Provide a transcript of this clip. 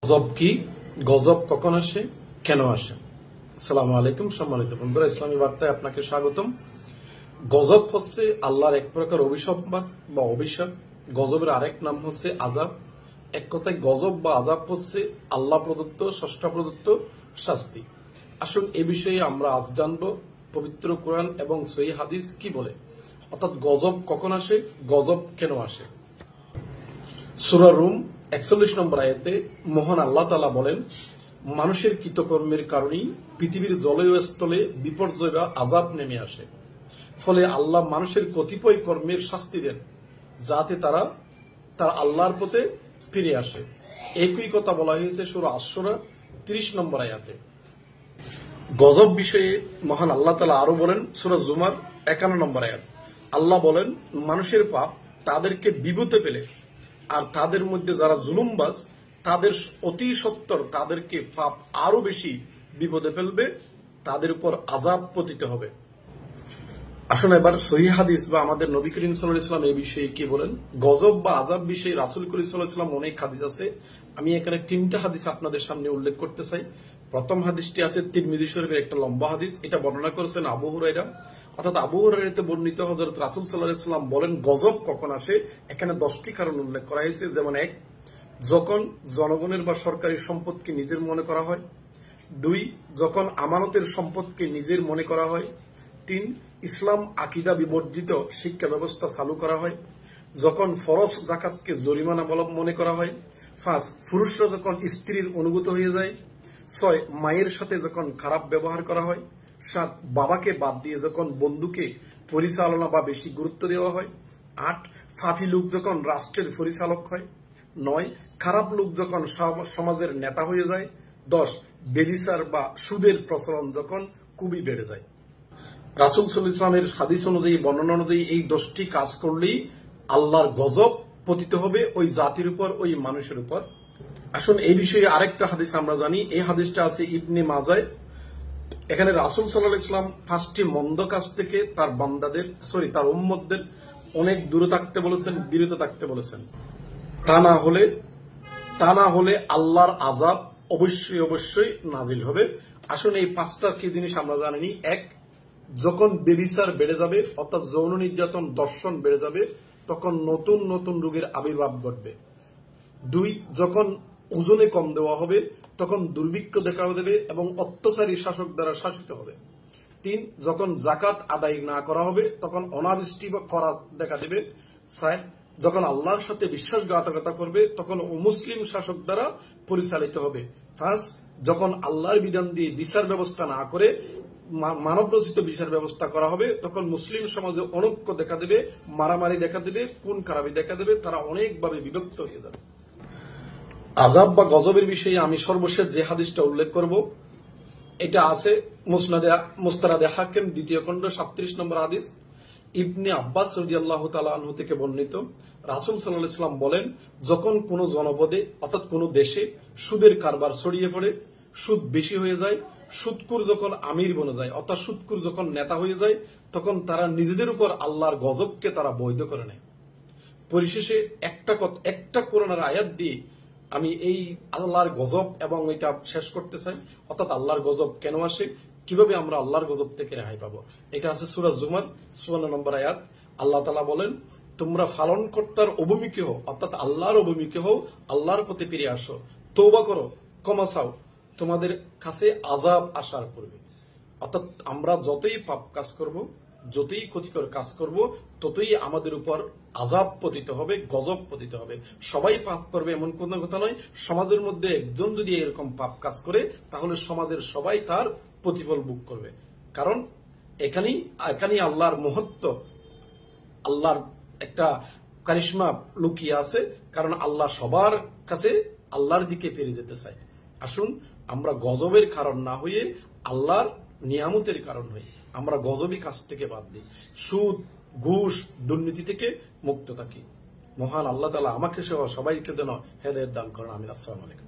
গজব কি? গজব কখন আসে, কেন আসে? আসসালামু আলাইকুম সম্মানিত বন্ধুরা, ইসলামী বার্তায় আপনাকে স্বাগতম। গজব হচ্ছে আল্লাহর এক প্রকার অভিশাপ বা অভিশাপ। গজবের আরেক নাম হচ্ছে আযাব। এক কথায় গজব বা আযাব হচ্ছে আল্লাহ প্রদত্ত, স্রষ্টা প্রদত্ত শাস্তি। আসুন এ বিষয়ে আমরা আজ জানব পবিত্র কোরআন এবং সহিহ হাদিস কি বলে, অর্থাৎ গজব কখন আসে, গজব কেন আসে। সূরা রুম ৪১ নম্বর আয়াতে মহান আল্লাহ তাআলা বলেন, মানুষের কৃতকর্মের কারণেই পৃথিবীর জলস্থলে বিপর্যয় বা আযাব নেমে আসে। ফলে আল্লাহ মানুষের কতিপয় কর্মের শাস্তি দেন, যাতে তারা তার আল্লাহর পথে ফিরে আসে। একই কথা বলা হয়েছে সূরা আশ-শুরা ৩০ নম্বর আয়াতে। গজব বিষয়ে মহান আল্লাহ তাআলা আরো বলেন সূরা জুমার ৫১ নম্বর আয়াত। আল্লাহ বলেন, মানুষের পাপ তাদেরকে বিভূতে পেলে, আর তাদের মধ্যে যারা জুলুমবাজ তাদের অতি সত্বর তাদেরকে পাপ আরো বেশি বিপদে ফেলবে, তাদের উপর আযাব পতিত হবে। আসুন এবার সহিহ হাদিস বা আমাদের নবী করিম সাল্লাল্লাহু আলাইহি ওয়াসাল্লাম এই বিষয়ে কি বলেন। গজব বা আযাব বিষয়ে রাসূল করিম সাল্লাল্লাহু আলাইহি ওয়াসাল্লাম অনেক হাদিস আছে। আমি এখানে ৩টা হাদিস আপনাদের সামনে উল্লেখ করতে চাই। প্রথম হাদিসটি আছে তিরমিজি শরীফের একটা লম্বা হাদিস। এটা বর্ণনা করেছেন আবু হুরায়রা। অর্থাৎ আবু হুরায়রাতে বর্ণিত হযরত রাসূল সাল্লাল্লাহু আলাইহি ওয়াসাল্লাম বলেন, গজব কখন আসে? এখানে 10টি কারণ উল্লেখ করা হয়েছে। যেমন ১, যখন জনগণের বা সরকারি সম্পদকে নিজের মনে করা হয়। ২, যখন আমানতের সম্পদকে নিজের মনে করা হয়। ৩, ইসলাম আকীদা বিবর্জিত শিক্ষা ব্যবস্থা চালু করা হয়। যখন ফরজ যাকাতকে জরিমানা বলব মনে করা হয়। ৫, পুরুষরা যখন স্ত্রীর অনুগত হয়ে যায়। ৬, মায়ের সাথে যখন খারাপ ব্যবহার করা হয়। ৭, বাবাকে বাদ দিয়ে যখন বন্ধুকে পরিচালনা বা বেশি গুরুত্ব দেওয়া হয়। ৮, ফাফি লোক যখন রাষ্ট্রের পরিচালক হয়। ৯, খারাপ লোক যখন সমাজের নেতা হয়ে যায়। ১০, ব্যভিচার বা সুদের প্রচলন যখন খুবই বেড়ে যায়। রাসূল সাল্লাল্লাহু আলাইহি ওয়াসাল্লামের হাদিস অনুযায়ী, বর্ণনা অনুযায়ী এই 10টি কাজ করলেই আল্লাহর গজব পতিত হবে ওই জাতির উপর, ওই মানুষের উপর। আসুন এই বিষয়ে আরেকটা হাদিস আমরা জানি। এই হাদিসটা আছে ইবনে মাজায়। এখানে রাসূল সাল্লাল্লাহু আলাইহি ওয়াসাল্লাম 5টি মন্দ কাজ থেকে তার উম্মতদের অনেক দূরে থাকতে বলেছেন, বিরত থাকতে বলেছেন। তা না হলে আল্লাহর আযাব অবশ্যই নাজিল হবে। আসুন এই 5টা কি জিনিস আমরা জানি। ১, যখন ব্যভিচার বেড়ে যাবে, অর্থাৎ যৌন নির্যাতন, দর্শন বেড়ে যাবে, তখন নতুন নতুন রোগের আবির্ভাব ঘটবে। ২, যখন ওজনে কম দেওয়া হবে, তখন দুর্ভিক্ষ দেখা দেবে এবং অত্যাচারী শাসক দ্বারা শাসিত হবে। ৩, যখন যাকাত আদায় না করা হবে, তখন অনাবৃষ্টি বা খরা দেখা দেবে। ৪, যখন আল্লাহর সাথে বিশ্বাসঘাতকতা করবে, তখন অমুসলিম শাসক দ্বারা পরিচালিত হবে। ৫, যখন আল্লাহর বিধান দিয়ে বিচার ব্যবস্থা না করে মানবরচিত বিচার ব্যবস্থা করা হবে, তখন মুসলিম সমাজে অনৈক্য দেখা দেবে, মারামারি দেখা দেবে, খুন খারাপি দেখা দেবে, তারা অনেকভাবে বিভক্ত হয়ে যাবে। আযাব বা গজবের বিষয়ে আমি সর্বশেষ যে হাদিসটা উল্লেখ করব, এটা আছে মুস্তানাদে হাকিম ২য় খণ্ড ৩৭ নম্বর হাদিস। ইবনে আব্বাস রাদিয়াল্লাহু তাআলা আনহু থেকে বর্ণিত, রাসূল সাল্লাল্লাহু আলাইহি ওয়াসাল্লাম বলেন, যখন কোন জনপদে অর্থাৎ কোন দেশে সুদের কারবার ছড়িয়ে পড়ে, সুদ বেশি হয়ে যায়, সুদখোর যখন আমির বনে যায়, অর্থাৎ সুদখোর যখন নেতা হয়ে যায়, তখন তারা নিজেদের উপর আল্লাহর গজবকে তারা বৈধ করে নেয়। পরিশেষে একটা কোরআনের আয়াত দিয়ে আমি এই আল্লাহর গজব এবং এটা শেষ করতে চাই। অর্থাৎ আল্লাহর গজব কেন আসে, কিভাবে আমরা আল্লাহর গজব থেকে রেহাই পাবো। এটা আছে সূরা জুমার ৫৪ নম্বর আয়াত। আল্লাহ তাআলা বলেন, তোমরা পালনকর্তার অবমুখী হও, অর্থাৎ আল্লাহর অবমুখী হও, আল্লাহর পথে ফিরে আসো, তওবা করো, ক্ষমা চাও, তোমাদের কাছে আযাব আসার পূর্বে। অর্থাৎ আমরা যতই পাপ কাজ করব, যতই ক্ষতিকর কাজ করব, ততই আমাদের উপর আযাব পতিত হবে, গজব পতিত হবে। সবাই পাপ করবে এমন কোন কথা নয়। সমাজের মধ্যে একজন যদি এরকম পাপ কাজ করে, তাহলে সমাজের সবাই তার প্রতিফল ভোগ করবে। কারণ এখানেই আল্লাহর মহত্ব, আল্লাহর একটা কারিশমা লুকিয়ে আছে। কারণ আল্লাহ সবার কাছে আল্লাহর দিকে ফিরে যেতে চায়। আসুন আমরা গজবের কারণ না হয়ে আল্লাহর নিয়ামতের কারণ হই। আমরা গজবী কাজ থেকে বাদ দিই, সুদ, ঘুষ, দুর্নীতি থেকে মুক্ত থাকি। মহান আল্লাহ তাআলা আমাকে সহ সবাইকে যেন হেদায়েত দান করেন। আমিন। আসসালামু আলাইকুম।